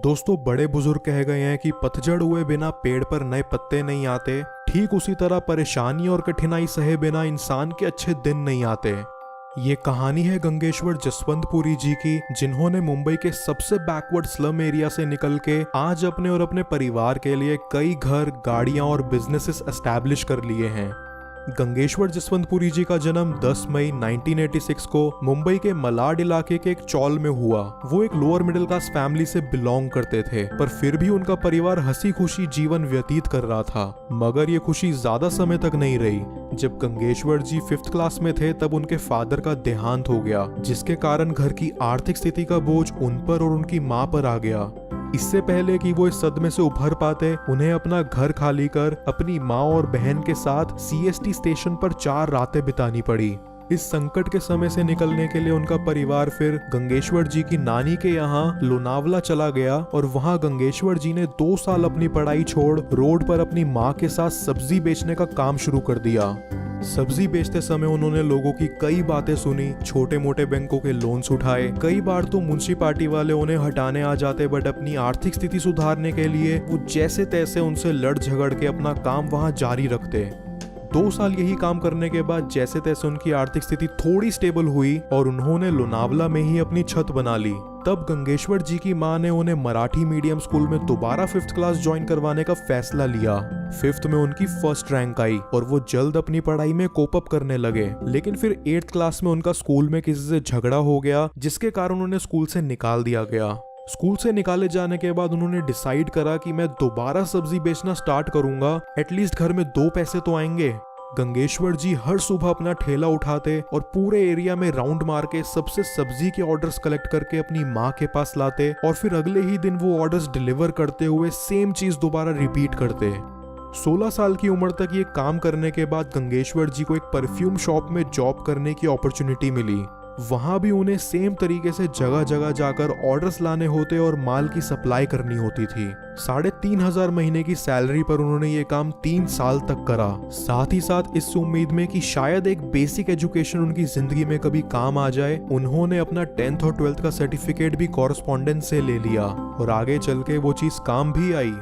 दोस्तों, बड़े बुजुर्ग कह गए हैं कि पतझड़ हुए बिना पेड़ पर नए पत्ते नहीं आते। ठीक उसी तरह परेशानी और कठिनाई सहे बिना इंसान के अच्छे दिन नहीं आते। ये कहानी है गंगेश्वर जसवंतपुरी जी की, जिन्होंने मुंबई के सबसे बैकवर्ड स्लम एरिया से निकल के आज अपने और अपने परिवार के लिए कई घर, गाड़ियां और बिजनेसेस एस्टैब्लिश कर लिए हैं। गंगेश्वर जसवंतपुरी जी का जन्म 10 मई 1986 को मुंबई के मलाड इलाके के एक चौल में हुआ। वो एक लोअर मिडिल क्लास फैमिली से बिलोंग करते थे, पर फिर भी उनका परिवार हंसी खुशी जीवन व्यतीत कर रहा था। मगर ये खुशी ज्यादा समय तक नहीं रही। जब गंगेश्वर जी 5th क्लास में थे तब उनके फादर का देहांत हो गया, जिसके कारण घर की आर्थिक स्थिति का बोझ उन पर और उनकी माँ पर आ गया। इससे पहले कि वो इस सदमे से उभर पाते, उन्हें अपना घर खाली कर अपनी माँ और बहन के साथ CST स्टेशन पर 4 रातें बितानी पड़ी। इस संकट के समय से निकलने के लिए उनका परिवार फिर गंगेश्वर जी की नानी के यहाँ लोनावला चला गया और वहाँ गंगेश्वर जी ने 2 साल अपनी पढ़ाई छोड़ रोड पर अपनी माँ के साथ सब्जी बेचने का काम शुरू कर दिया। सब्जी बेचते समय उन्होंने लोगों की कई बातें सुनी, छोटे मोटे बैंकों के लोन्स उठाए। कई बार तो म्युनिसिपैलिटी वाले उन्हें हटाने आ जाते, बट अपनी आर्थिक स्थिति सुधारने के लिए वो जैसे तैसे उनसे लड़ झगड़ के अपना काम वहां जारी रखते। 2 साल यही काम करने के बाद जैसे तैसे उनकी आर्थिक स्थिति थोड़ी स्टेबल हुई और उन्होंने लोनावला में ही अपनी छत बना ली। तब गंगेश्वर जी की माँ ने उन्हें मराठी मीडियम स्कूल में दोबारा 5th क्लास ज्वाइन करवाने का फैसला लिया। 5th में उनकी फर्स्ट रैंक आई और वो जल्द अपनी पढ़ाई में कोप अप करने लगे। लेकिन फिर 8th क्लास में उनका स्कूल में किसी से झगड़ा हो गया, जिसके कारण उन्हें स्कूल से निकाल दिया गया। स्कूल से निकाले जाने के बाद उन्होंने डिसाइड करा कि मैं दोबारा सब्जी बेचना स्टार्ट करूंगा, एटलीस्ट घर में 2 पैसे तो आएंगे। गंगेश्वर जी हर सुबह अपना ठेला उठाते और पूरे एरिया में राउंड मार के सबसे सब्जी के ऑर्डर्स कलेक्ट करके अपनी माँ के पास लाते और फिर अगले ही दिन वो ऑर्डर्स डिलीवर करते हुए सेम चीज दोबारा रिपीट करते। 16 साल की उम्र तक ये काम करने के बाद गंगेश्वर जी को एक परफ्यूम शॉप में जॉब करने की अपॉर्चुनिटी मिली। वहां भी उन्हें सेम तरीके से जगह जगह जाकर ऑर्डर्स लाने होते और माल की सप्लाई करनी होती थी। 3,500 महीने की सैलरी पर उन्होंने ये काम 3 साल तक करा। साथ ही साथ इस उम्मीद में कि शायद एक बेसिक एजुकेशन उनकी जिंदगी में कभी काम आ जाए, उन्होंने अपना 10th और 12th का सर्टिफिकेट भी कॉरेस्पॉन्डेंस से ले लिया और आगे चल के वो चीज काम भी आई।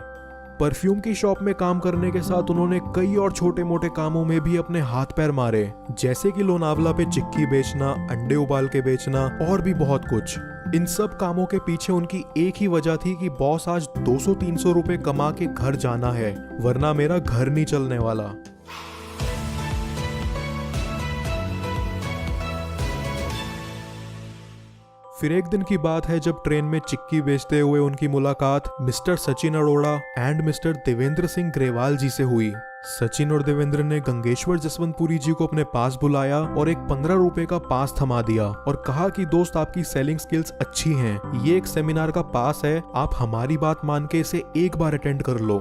परफ्यूम की शॉप में काम करने के साथ उन्होंने कई और छोटे मोटे कामों में भी अपने हाथ पैर मारे, जैसे कि लोनावला पे चिक्की बेचना, अंडे उबाल के बेचना और भी बहुत कुछ। इन सब कामों के पीछे उनकी एक ही वजह थी कि बॉस आज 200-300 रुपए कमा के घर जाना है, वरना मेरा घर नहीं चलने वाला। फिर एक दिन की बात है जब ट्रेन में चिक्की बेचते हुए उनकी मुलाकात mister Sachin Arora and mister Devendra Singh Grewal ji से हुई। सचिन और देवेंद्र ने गंगेश्वर जसवंतपुरी जी को अपने पास बुलाया और एक 15 रुपए का पास थमा दिया और कहा कि दोस्त, आपकी सेलिंग स्किल्स अच्छी हैं, ये एक सेमिनार का पास है, आप हमारी बात मान के इसे एक बार अटेंड कर लो।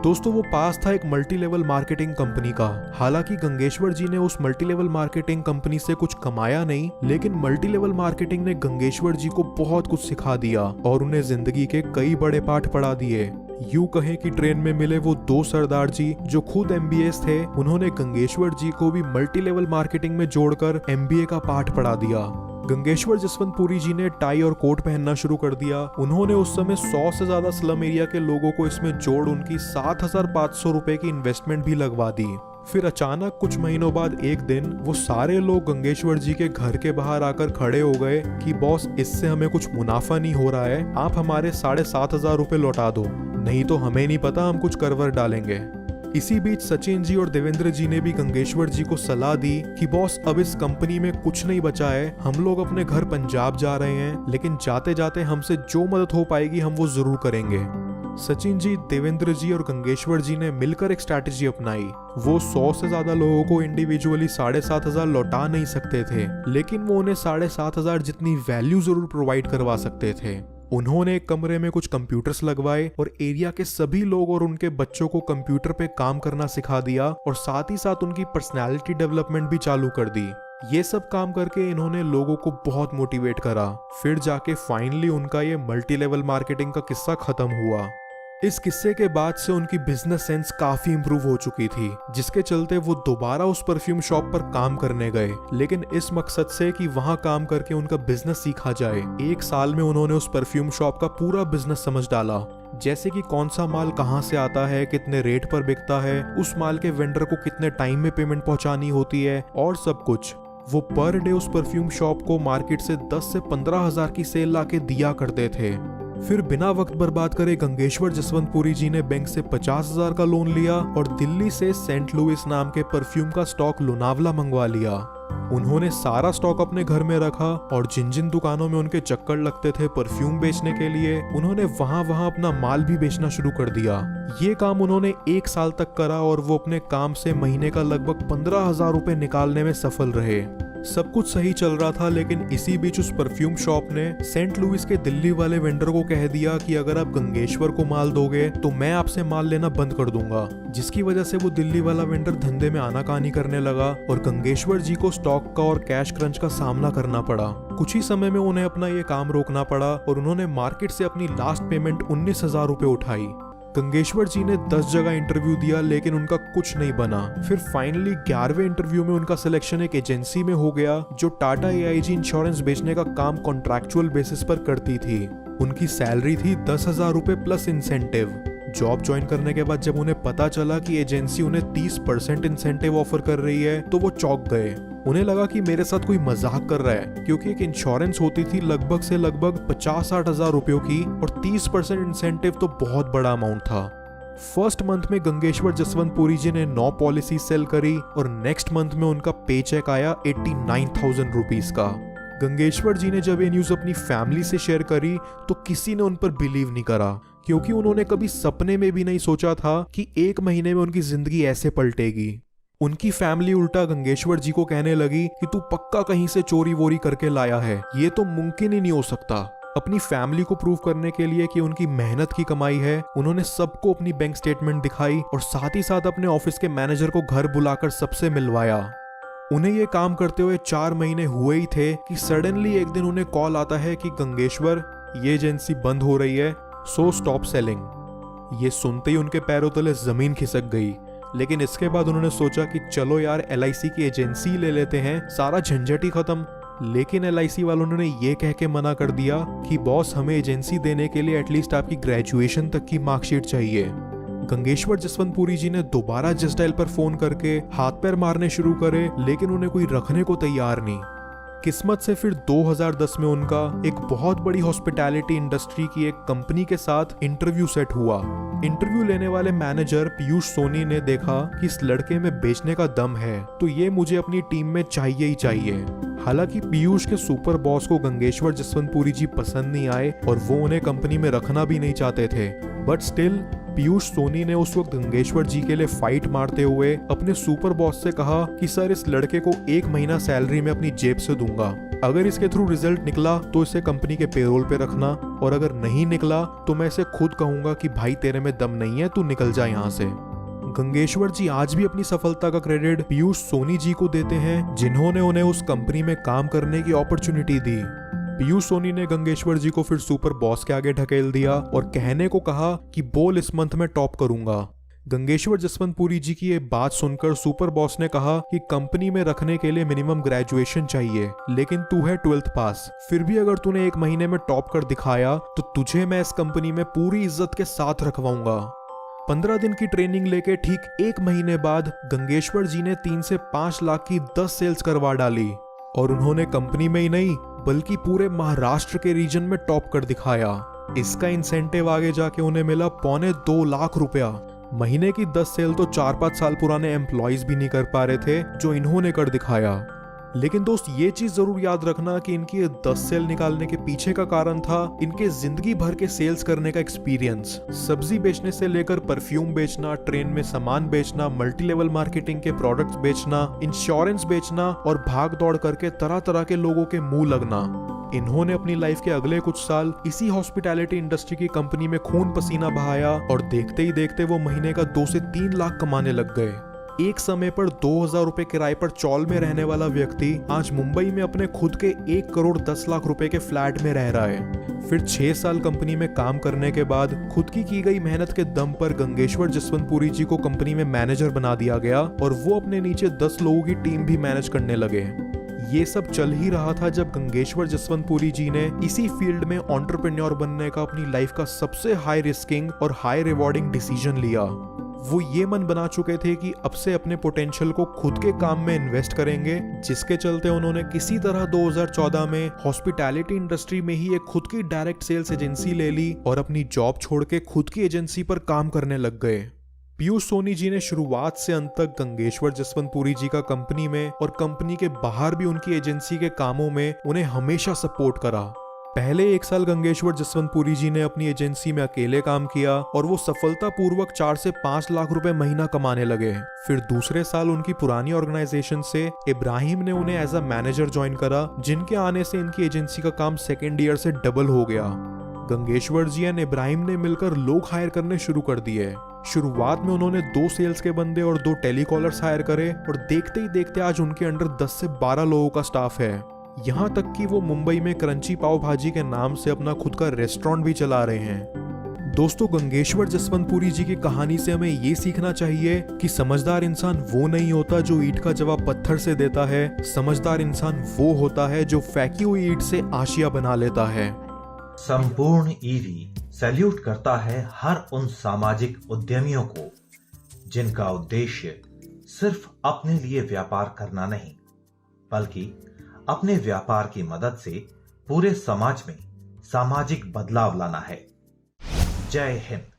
दोस्तों, वो पास था एक मल्टी लेवल मार्केटिंग कंपनी का। हालांकि गंगेश्वर जी ने उस मल्टी लेवल मार्केटिंग कंपनी से कुछ कमाया नहीं, लेकिन मल्टी लेवल मार्केटिंग ने गंगेश्वर जी को बहुत कुछ सिखा दिया और उन्हें जिंदगी के कई बड़े पाठ पढ़ा दिए। यूं कहें कि ट्रेन में मिले वो 2 सरदार जी जो खुद MBAs थे, उन्होंने गंगेश्वर जी को भी मल्टी लेवल मार्केटिंग में जोड़कर MBA का पाठ पढ़ा दिया। गंगेश्वर जसवंतपुरी जी ने टाई और कोट पहनना शुरू कर दिया। उन्होंने उस समय 100 से ज्यादा स्लम एरिया के लोगों को इसमें जोड़ उनकी 7,500 रुपए की इन्वेस्टमेंट भी लगवा दी। फिर अचानक कुछ महीनों बाद एक दिन वो सारे लोग गंगेश्वर जी के घर के बाहर आकर खड़े हो गए कि बॉस, इससे हमें कुछ मुनाफा नहीं हो रहा है, आप हमारे 7,500 रुपए लौटा दो, नहीं तो हमें नहीं पता हम कुछ करवर डालेंगे। इसी बीच सचिन जी और देवेंद्र जी ने भी गंगेश्वर जी को सलाह दी कि बॉस, अब इस कंपनी में कुछ नहीं बचा है, हम लोग अपने घर पंजाब जा रहे हैं, लेकिन जाते जाते हमसे जो मदद हो पाएगी हम वो जरूर करेंगे। सचिन जी, देवेंद्र जी और गंगेश्वर जी ने मिलकर एक स्ट्रैटेजी अपनाई। वो 100 से ज्यादा लोगों को इंडिविजुअली 7,500 लौटा नहीं सकते थे, लेकिन वो उन्हें 7,500 जितनी वैल्यू जरूर प्रोवाइड करवा सकते थे। उन्होंने एक कमरे में कुछ कंप्यूटर्स लगवाए और एरिया के सभी लोग और उनके बच्चों को कंप्यूटर पे काम करना सिखा दिया और साथ ही साथ उनकी पर्सनैलिटी डेवलपमेंट भी चालू कर दी। ये सब काम करके इन्होंने लोगों को बहुत मोटिवेट करा। फिर जाके फाइनली उनका ये मल्टी लेवल मार्केटिंग का किस्सा खत्म हुआ। इस किस्से के बाद से उनकी बिजनेस सेंस काफी इंप्रूव हो चुकी थी, जिसके चलते वो दोबारा उस परफ्यूम शॉप पर काम करने गए, लेकिन इस मकसद से कि वहां काम करके उनका बिजनेस सीखा जाए। 1 साल में उन्होंने उस परफ्यूम शॉप का पूरा बिजनेस समझ डाला, जैसे कि कौन सा माल कहां से आता है, कितने रेट पर बिकता है, उस माल के वेंडर को कितने टाइम में पेमेंट पहुंचानी होती है और सब कुछ। वो पर डे उस परफ्यूम शॉप को मार्केट से 10 से 15 हजार की सेल लाके दिया करते थे। फिर बिना वक्त बर्बाद करे गंगेश्वर जसवंतपुरी जी ने बैंक से 50,000 का लोन लिया और दिल्ली से सेंट लुइस नाम के परफ्यूम का स्टॉक लोनावला मंगवा लिया। उन्होंने सारा स्टॉक अपने घर में रखा और जिन जिन दुकानों में उनके चक्कर लगते थे परफ्यूम बेचने के लिए, उन्होंने वहां वहां अपना माल भी बेचना शुरू कर दिया। ये काम उन्होंने 1 साल तक करा और वो अपने काम से महीने का लगभग 15,000 रुपए निकालने में सफल रहे। सब कुछ सही चल रहा था, लेकिन इसी बीच उस परफ्यूम शॉप ने सेंट लुइस के दिल्ली वाले वेंडर को कह दिया कि अगर आप गंगेश्वर को माल दोगे तो मैं आपसे माल लेना बंद कर दूंगा, जिसकी वजह से वो दिल्ली वाला वेंडर धंधे में आनाकानी करने लगा और गंगेश्वर जी को स्टॉक का और कैश क्रंच का सामना करना पड़ा। कुछ ही समय में उन्हें अपना ये काम रोकना पड़ा और उन्होंने मार्केट से अपनी लास्ट पेमेंट 19,000 रुपए उठाई। गंगेश्वर जी ने 10 जगह इंटरव्यू दिया, लेकिन उनका कुछ नहीं बना। फिर फाइनली 11वें इंटरव्यू में उनका सिलेक्शन एक एजेंसी में हो गया जो टाटा AIG इंश्योरेंस बेचने का काम कॉन्ट्रैक्चुअल बेसिस पर करती थी। उनकी सैलरी थी 10,000 रुपए प्लस इंसेंटिव। जॉब ज्वाइन करने के बाद जब उन्हें पता चला कि एजेंसी उन्हें 30% इंसेंटिव ऑफर कर रही है तो वो चौंक गए। उन्हें लगा कि मेरे साथ कोई मजाक कर रहा है, क्योंकि एक इंश्योरेंस होती थी लगभग से लगभग 50-60 हजार रुपयों की और 30% इंसेंटिव तो बहुत बड़ा अमाउंट था। फर्स्ट मंथ में गंगेश्वर जसवंतपुरी जी ने 9 पॉलिसी सेल करी और नेक्स्ट मंथ में उनका पे चेक आया 89,000 रुपीज का। गंगेश्वर जी ने जब ये न्यूज अपनी फैमिली से शेयर करी तो किसी ने उन पर बिलीव नहीं करा, क्योंकि उन्होंने कभी सपने में भी नहीं सोचा था कि 1 महीने में उनकी जिंदगी ऐसे पलटेगी। उनकी फैमिली उल्टा गंगेश्वर जी को कहने लगी कि तू पक्का कहीं से चोरी वोरी करके लाया है, ये तो मुमकिन ही नहीं हो सकता। अपनी फैमिली को प्रूव करने के लिए कि उनकी मेहनत की कमाई है, उन्होंने सबको अपनी बैंक स्टेटमेंट दिखाई और साथ ही साथ अपने ऑफिस के मैनेजर को घर बुलाकर सबसे मिलवाया। उन्हें ये काम करते हुए 4 महीने हुए ही थे कि सडनली एक दिन उन्हें कॉल आता है कि गंगेश्वर, ये एजेंसी बंद हो रही है, सो स्टॉप सेलिंग। ये सुनते ही उनके पैरों तले जमीन खिसक गई, लेकिन इसके बाद उन्होंने सोचा कि चलो यार LIC की एजेंसी ले लेते हैं, सारा झंझट ही खत्म। लेकिन LIC वालों ने ये कह के मना कर दिया कि बॉस, हमें एजेंसी देने के लिए एटलीस्ट आपकी ग्रेजुएशन तक की मार्कशीट चाहिए। गंगेश्वर जसवंतपुरी जी ने दोबारा जस्टाइल पर फोन करके हाथ पैर मारने शुरू करे, लेकिन उन्हें कोई रखने को तैयार नहीं। किस्मत से फिर 2010 में उनका एक बहुत बड़ी हॉस्पिटैलिटी इंडस्ट्री की एक कंपनी के साथ इंटरव्यू सेट हुआ। इंटरव्यू लेने वाले मैनेजर पीयूष सोनी ने देखा कि इस लड़के में बेचने का दम है, तो ये मुझे अपनी टीम में चाहिए ही चाहिए। हालांकि पीयूष के सुपर बॉस को गंगेश्वर जसवंतपुरी जी पसंद नहीं आए और वो उन्हें कंपनी में रखना भी नहीं चाहते थे, बट स्टिल पीयूष सोनी ने उस वक्त गंगेश्वर जी के लिए फाइट मारते हुए अपने सुपर बॉस से कहा कि सर, इस लड़के को 1 महीना सैलरी में अपनी जेब से दूंगा, अगर इसके थ्रू रिजल्ट निकला तो इसे कंपनी के पेरोल पे रखना, और अगर नहीं निकला तो मैं इसे खुद कहूंगा कि भाई तेरे में दम नहीं है, तू निकल जा यहाँ से। गंगेश्वर जी आज भी अपनी सफलता का क्रेडिट पीयूष सोनी जी को देते हैं, जिन्होंने उन्हें उस कंपनी में काम करने की अपॉर्चुनिटी दी। पीयूष सोनी ने गंगेश्वर जी को फिर सुपर बॉस के आगे ढकेल दिया और कहने को कहा कि बोल, इस मंथ में टॉप करूंगा। गंगेश्वर जसवंतपुरी जी की ये बात सुनकर सुपर बॉस ने कहा कि कंपनी में रखने के लिए मिनिमम ग्रेजुएशन चाहिए, लेकिन तू है 12th पास, फिर भी अगर तूने 1 महीने में टॉप कर दिखाया तो तुझे मैं इस कंपनी में पूरी इज्जत के साथ रखवाऊंगा। 15 दिन की ट्रेनिंग लेके ठीक 1 महीने बाद गंगेश्वर जी ने 3 से 5 लाख की 10 सेल्स करवा डाली और उन्होंने कंपनी में ही नहीं बल्कि पूरे महाराष्ट्र के रीजन में टॉप कर दिखाया। इसका इंसेंटिव आगे जाके उन्हें मिला 2.25 लाख रुपया। महीने की 10 सेल तो 4-5 साल पुराने एम्प्लॉइज भी नहीं कर पा रहे थे, जो इन्होंने कर दिखाया। लेकिन दोस्त, ये चीज जरूर याद रखना कि इनकी ये 10 सेल निकालने के पीछे का कारण था इनके जिंदगी भर के सेल्स करने का एक्सपीरियंस। सब्जी बेचने से लेकर परफ्यूम बेचना, ट्रेन में सामान बेचना, मल्टी लेवल मार्केटिंग के प्रोडक्ट्स बेचना, इंश्योरेंस बेचना और भाग दौड़ करके तरह तरह के लोगों के मुंह लगना। इन्होंने अपनी लाइफ के अगले कुछ साल इसी हॉस्पिटैलिटी इंडस्ट्री की कंपनी में खून पसीना बहाया और देखते ही देखते वो महीने का 2 से 3 लाख कमाने लग गए। एक समय पर 2000 रुपए किराए पर चौल में रहने वाला व्यक्ति आज मुंबई में अपने खुद के 1 करोड़ 10 लाख रुपए के फ्लैट में रह रहा है। फिर 6 साल कंपनी में काम करने के बाद खुद की गई मेहनत के दम पर गंगेश्वर जसवंतपुरी जी को कंपनी में मैनेजर बना दिया गया और वो अपने नीचे 10 लोगों की टीम भी मैनेज करने लगे। ये सब चल ही रहा था जब गंगेश्वर जसवंतपुरी जी ने इसी फील्ड में एंटरप्रेन्योर बनने का अपनी लाइफ का सबसे हाई रिस्किंग और हाई रिवॉर्डिंग डिसीजन लिया। वो ये मन बना चुके थे कि अब से अपने पोटेंशियल को खुद के काम में इन्वेस्ट करेंगे, जिसके चलते उन्होंने किसी तरह 2014 में हॉस्पिटैलिटी इंडस्ट्री में ही एक खुद की डायरेक्ट सेल्स एजेंसी ले ली और अपनी जॉब छोड़ के खुद की एजेंसी पर काम करने लग गए। पीयूष सोनी जी ने शुरुआत से अंत तक गंगेश्वर जसवंतपुरी जी का कंपनी में और कंपनी के बाहर भी उनकी एजेंसी के कामों में उन्हें हमेशा सपोर्ट करा। पहले 1 साल गंगेश्वर जसवंतपुरी जी ने अपनी एजेंसी में अकेले काम किया और वो सफलतापूर्वक 4 से 5 लाख रुपए महीना कमाने लगे। फिर दूसरे साल उनकी पुरानी ऑर्गेनाइजेशन से इब्राहिम ने उन्हें एज अ मैनेजर ज्वाइन करा, जिनके आने से इनकी एजेंसी का काम सेकेंड ईयर से डबल हो गया। गंगेश्वर जी एंड इब्राहिम ने मिलकर लोग हायर करने शुरू कर दिए। शुरुआत में उन्होंने 2 सेल्स के बंदे और 2 टेलीकॉलर्स हायर करे और देखते ही देखते आज उनके अंडर 10 से 12 लोगों का स्टाफ है। यहाँ तक कि वो मुंबई में क्रंची पाव भाजी के नाम से अपना खुद का रेस्टोरेंट भी चला रहे हैं। दोस्तों, गंगेश्वर जसवंतपुरी जी की कहानी से हमें ये सीखना चाहिए कि समझदार इंसान वो नहीं होता जो ईंट का जवाब पत्थर से देता है। समझदार इंसान वो होता है जो फेंकी हुई ईंट से आशिया बना लेता है। संपूर्ण ईवी सैल्यूट करता है हर उन सामाजिक उद्यमियों को जिनका उद्देश्य सिर्फ अपने लिए व्यापार करना नहीं, बल्कि अपने व्यापार की मदद से पूरे समाज में सामाजिक बदलाव लाना है। जय हिंद।